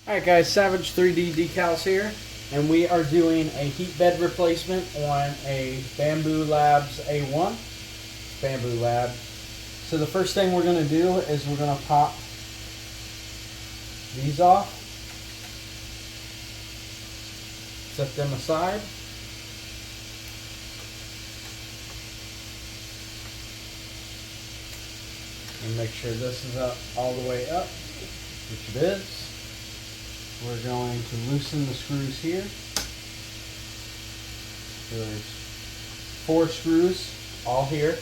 Alright guys, Savage 3D Decals here, and we are doing a heat bed replacement on a Bambu Labs A1. Bambu Lab. So the first thing we're going to do is we're going to pop these off, set them aside, and make sure this is up all the way up, which it is. We're going to loosen the screws here. There's 4 screws all here.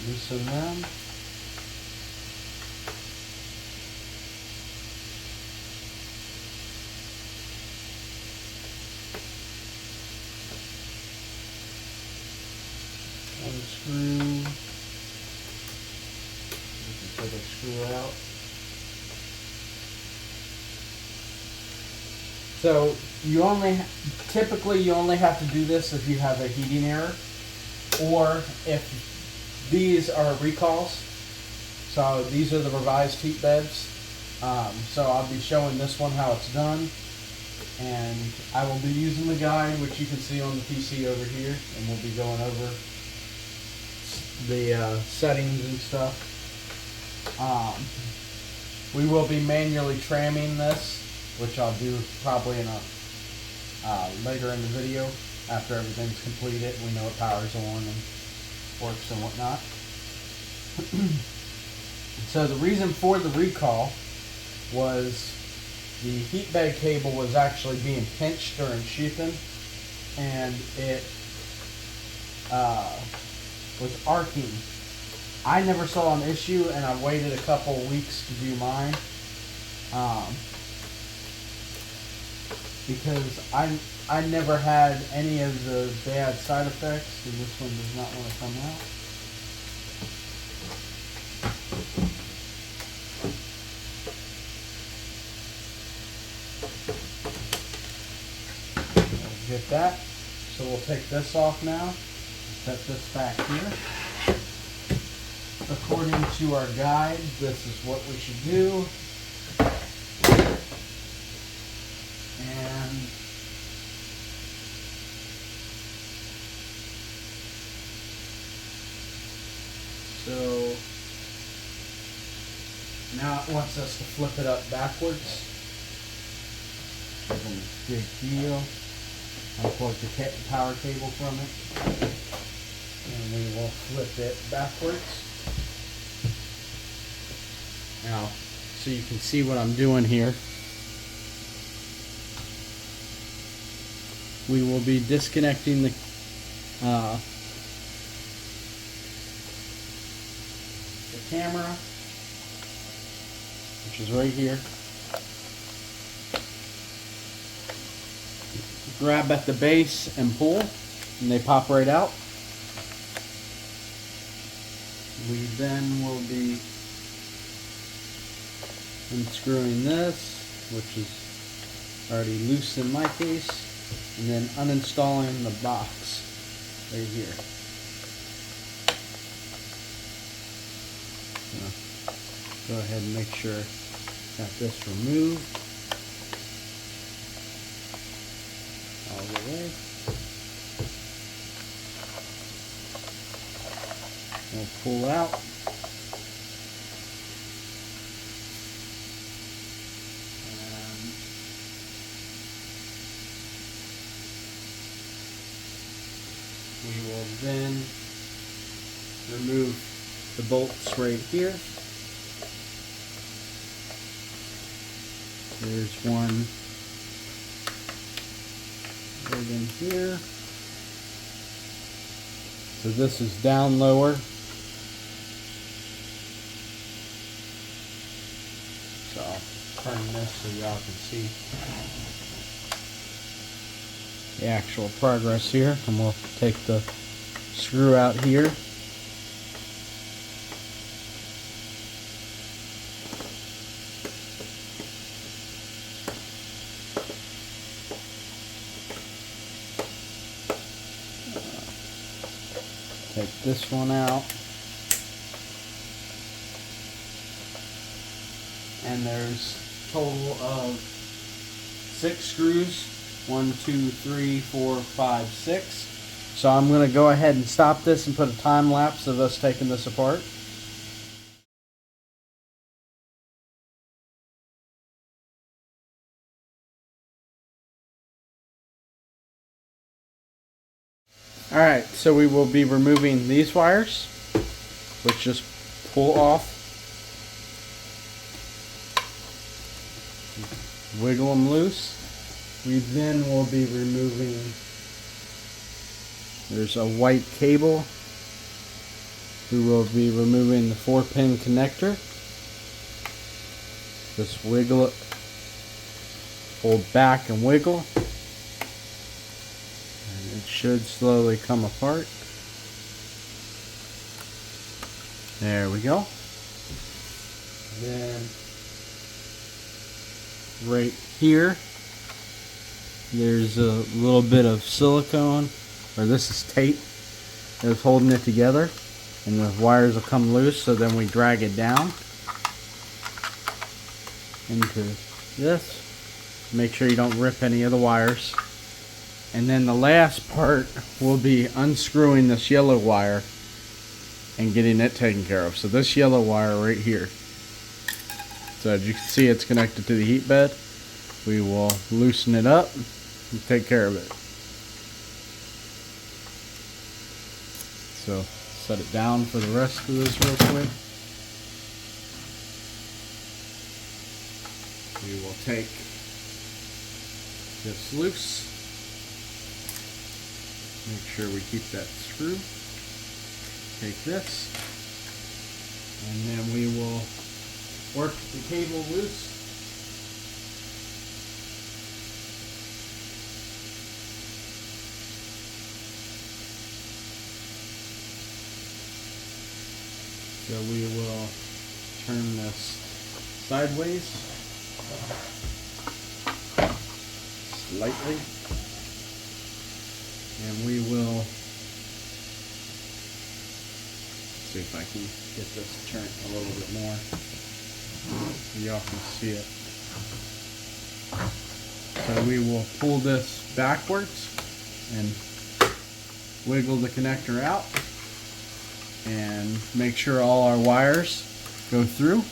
Loosen them. Unscrew. Take a screw out. So typically you only have to do this if you have a heating error, or if these are recalls. So these are the revised heat beds. So I'll be showing this one how it's done, and I will be using the guide, which you can see on the PC over here, and we'll be going over the settings and stuff. We will be manually tramming this, which I'll do probably in later in the video after everything's completed. We know it powers on and works and whatnot. So the reason for the recall was the heat bed cable was actually being pinched during sheathing, and it was arcing. I never saw an issue, and I waited a couple weeks to do mine because I never had any of the bad side effects, and this one does not want to come out. We'll get that. So we'll take this off now, set this back here. According to our guide, this is what we should do. And so now it wants us to flip it up backwards. It's a big deal. Unplug the power cable from it, and we will flip it backwards. Now, so you can see what I'm doing here. We will be disconnecting the camera, which is right here. Grab at the base and pull, and they pop right out. We then will be unscrewing this, which is already loose in my case, and then uninstalling the box right here. Go ahead and make sure got this removed all the way. We'll pull out. We will then remove the bolts right here. There's one right in here. So this is down lower. So I'll turn this so y'all can see the actual progress here, and we'll take the screw out here. Take this one out. and there's a total of 6 screws. 1, 2, 3, 4, 5, 6. So I'm going to go ahead and stop this and put a time lapse of us taking this apart. Alright, so we will be removing these wires, which just pull off, wiggle them loose. We then will be removing, there's a white cable. We will be removing the 4-pin connector. Just wiggle it, hold back and wiggle. And it should slowly come apart. There we go. Then right here, there's a little bit of silicone, or this is tape that's holding it together, and the wires will come loose, so then we drag it down into this. Make sure you don't rip any of the wires. And then the last part will be unscrewing this yellow wire and getting it taken care of. So this yellow wire right here, so as you can see, it's connected to the heat bed. We will loosen it up and take care of it. So set it down for the rest of this real quick. We will take this loose. Make sure we keep that screw. Take this, and then we will work the cable loose. So we will turn this sideways slightly, and we will see if I can get this turned a little bit more so y'all can see it. So we will pull this backwards and wiggle the connector out and make sure all our wires go through.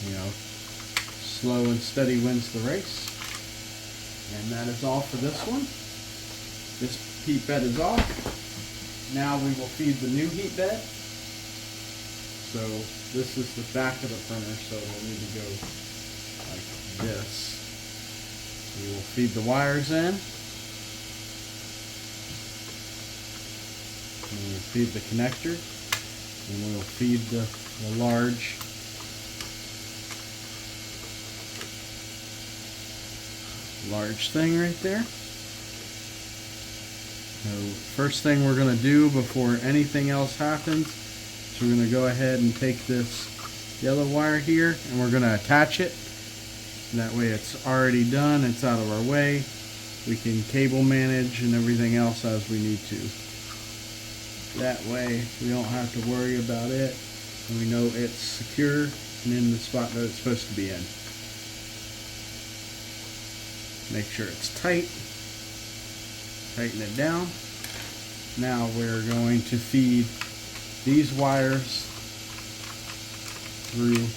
You know, slow and steady wins the race. And that is all for this one. This heat bed is off. Now we will feed the new heat bed. So this is the back of the printer, so it'll need to go like this. We will feed the wires in. And we'll feed the connector. And we'll feed the large thing right there. So first thing we're going to do before anything else happens is we're going to go ahead and take this yellow wire here and we're going to attach it. That way it's already done, it's out of our way. We can cable manage and everything else as we need to. That way we don't have to worry about it, and we know it's secure and in the spot that it's supposed to be in. Make sure it's tight. Tighten it down. Now we're going to feed these wires through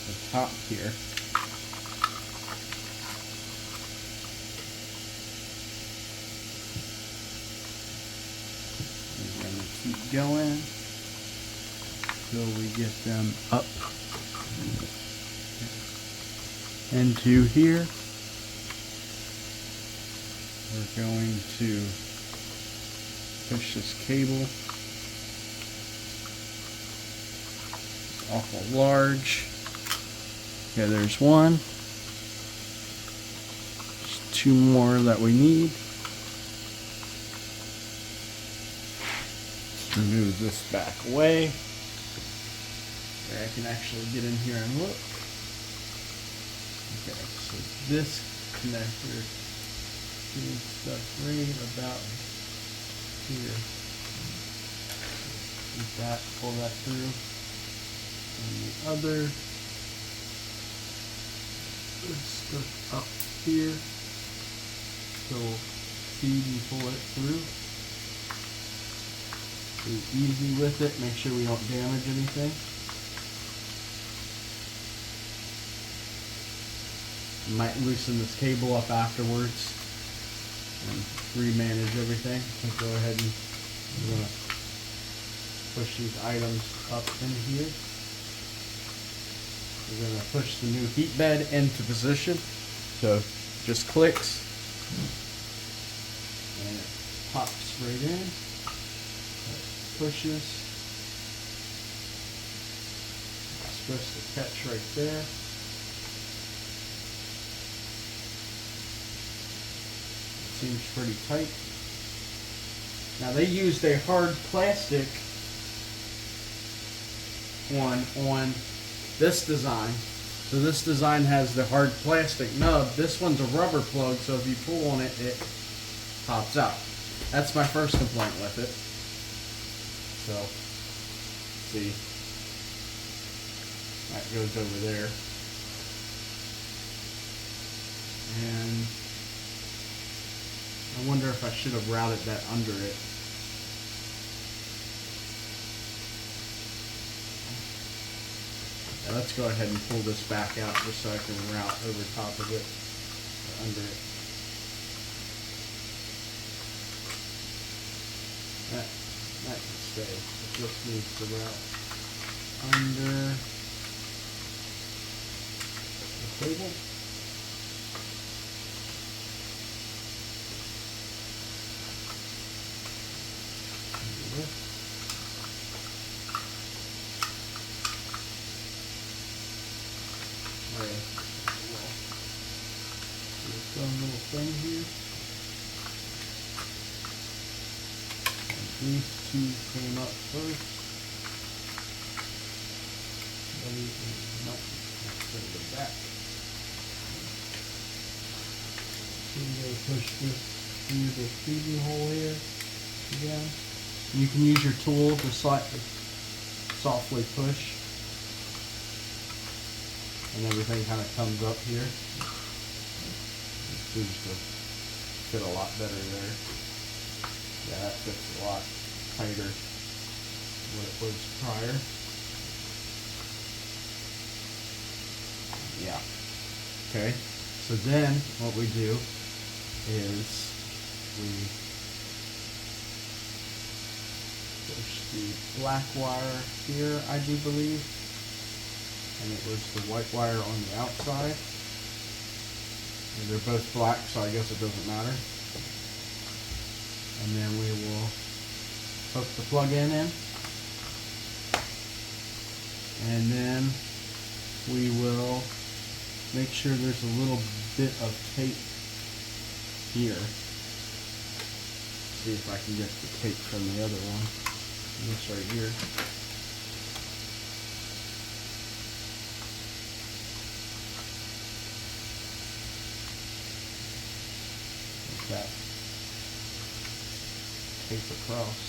the top here. We're going to keep going until we get them up into here. We're going to push this cable. It's awful large. Okay, there's one. There's two more that we need. Move this back away. Okay, I can actually get in here and look. Okay, so this connector is stuck right about here. Keep that, pull that through. And the other is stuck up here. So we'll feed and pull it through. Be easy with it, make sure we don't damage anything. You might loosen this cable up afterwards and remanage everything. So go ahead and we're going to push these items up in here. We're going to push the new heat bed into position. So just clicks and it pops right in. It pushes. It's supposed to catch right there. Seems pretty tight. Now they used a hard plastic one on this design. So this design has the hard plastic nub. This one's a rubber plug, so if you pull on it, it pops out. That's my first complaint with it. So, see, that goes over there. And I wonder if I should have routed that under it. Now let's go ahead and pull this back out just so I can route over top of it, or under it. That can stay. It just needs to route under the table. Little thing here. And these two came up first. Nope, let's put it back. So we're going to push this through the feeding hole here again. You can use your tool to softly push, and everything kind of comes up here. Seems to fit a lot better there. Yeah, that fits a lot tighter than what it was prior. Yeah. Okay. So then what we do is we push the black wire here, I do believe, and it was the white wire on the outside. And they're both black, so I guess it doesn't matter. And then we will hook the plug-in in. And then we will make sure there's a little bit of tape here. See if I can get the tape from the other one. This right here. That tape across.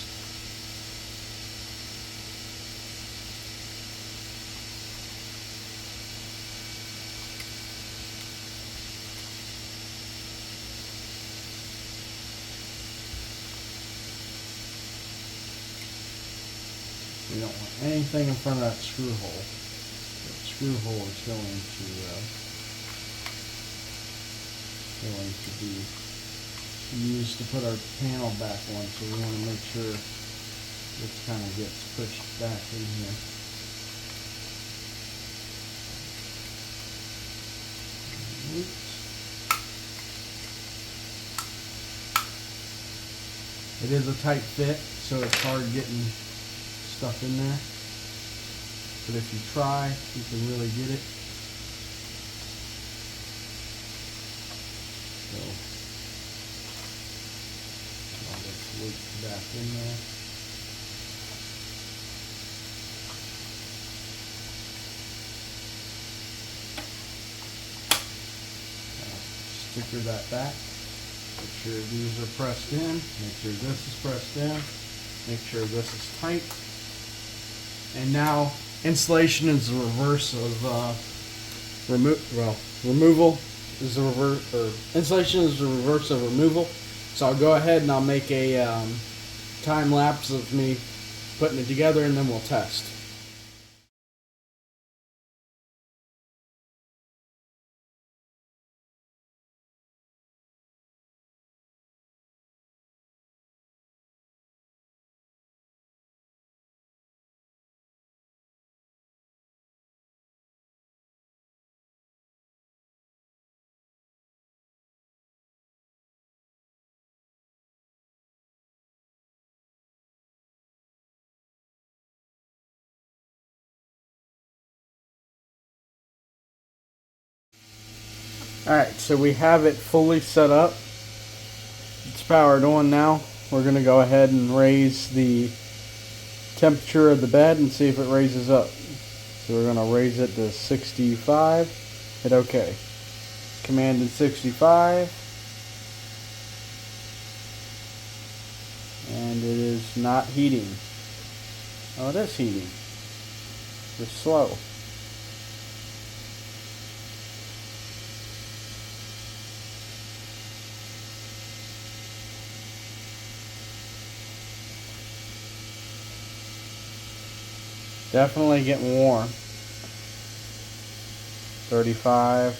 We don't want anything in front of that screw hole. That screw hole is going to be used to put our panel back on, so we want to make sure this kind of gets pushed back in here. Oops. It is a tight fit, so it's hard getting stuff in there, but if you try, you can really get it. So all this weight back in there. Sticker that back. Make sure these are pressed in. Make sure this is pressed in. Make sure this is tight. And now Installation is the reverse of removal is the reverse, or installation is the reverse of removal. So I'll go ahead and I'll make a time lapse of me putting it together, and then we'll test. Alright, so we have it fully set up. It's powered on now. We're going to go ahead and raise the temperature of the bed and see if it raises up. So we're going to raise it to 65. Hit OK. Commanded 65. And it is not heating. Oh, it is heating. It's slow. Definitely getting warm. 35,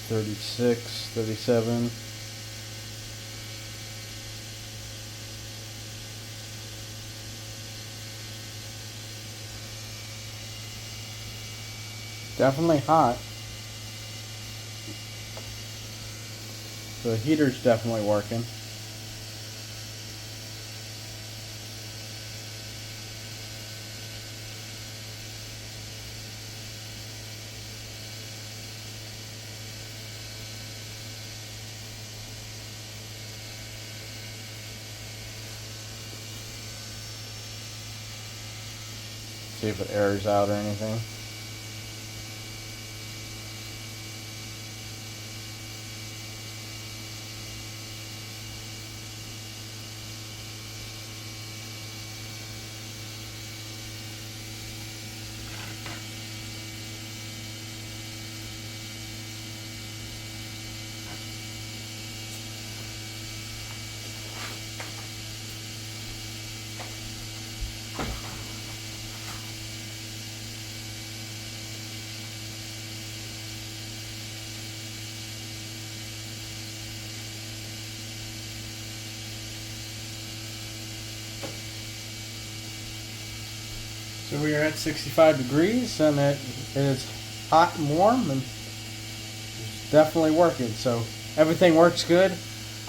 36, 37. Definitely hot. The heater's definitely working. See if it airs out or anything. So we are at 65 degrees, and it is hot and warm, and it's definitely working. So everything works good.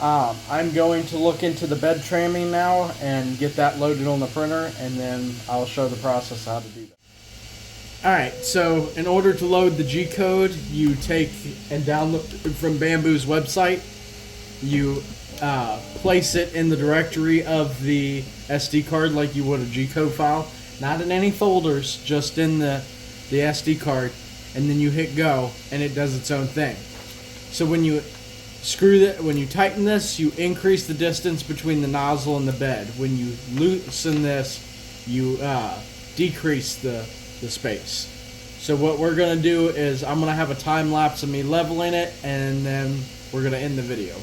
I'm going to look into the bed tramming now and get that loaded on the printer, and then I'll show the process how to do that. Alright, so in order to load the G-code, you take and download from Bambu's website. You place it in the directory of the SD card like you would a G-code file. Not in any folders, just in the SD card, and then you hit go, and it does its own thing. So when you when you tighten this, you increase the distance between the nozzle and the bed. When you loosen this, you decrease the space. So what we're gonna do is I'm gonna have a time lapse of me leveling it, and then we're gonna end the video.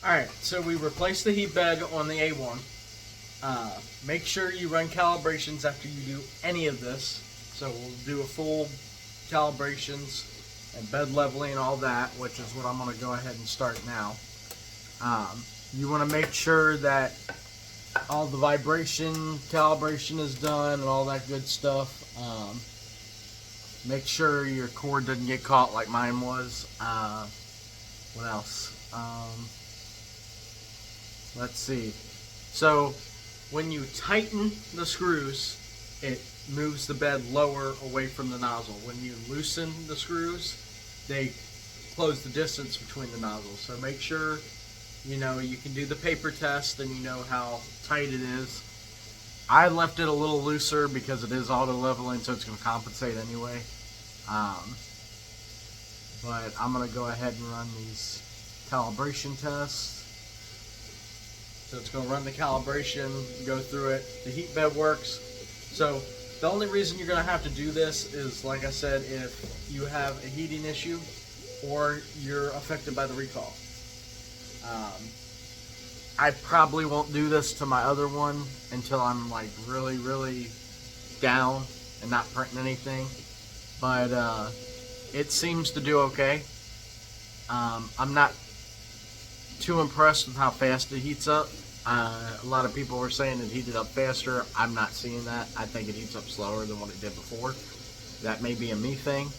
Alright, so we replaced the heat bed on the A1. Make sure you run calibrations after you do any of this. So we'll do a full calibrations and bed leveling and all that, which is what I'm going to go ahead and start now. You want to make sure that all the vibration calibration is done and all that good stuff. Make sure your cord doesn't get caught like mine was. What else? Let's see. So when you tighten the screws, it moves the bed lower away from the nozzle. When you loosen the screws, they close the distance between the nozzles. So make sure, you know, you can do the paper test and you know how tight it is. I left it a little looser because it is auto leveling, so it's going to compensate anyway. But I'm going to go ahead and run these calibration tests. So it's going to run the calibration, go through it. The heat bed works. So the only reason you're going to have to do this is, like I said, if you have a heating issue or you're affected by the recall. I probably won't do this to my other one until I'm like really, really down and not printing anything. But it seems to do okay. I'm not too impressed with how fast it heats up. A lot of people were saying it heated up faster. I'm not seeing that. I think it heats up slower than what it did before. That may be a me thing.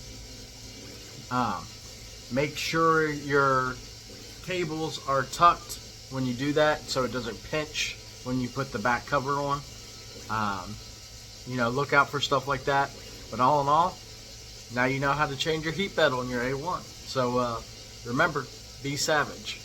Make sure your cables are tucked when you do that so it doesn't pinch when you put the back cover on. You know, look out for stuff like that. But all in all, now you know how to change your heat bed on your A1. So remember, be savage.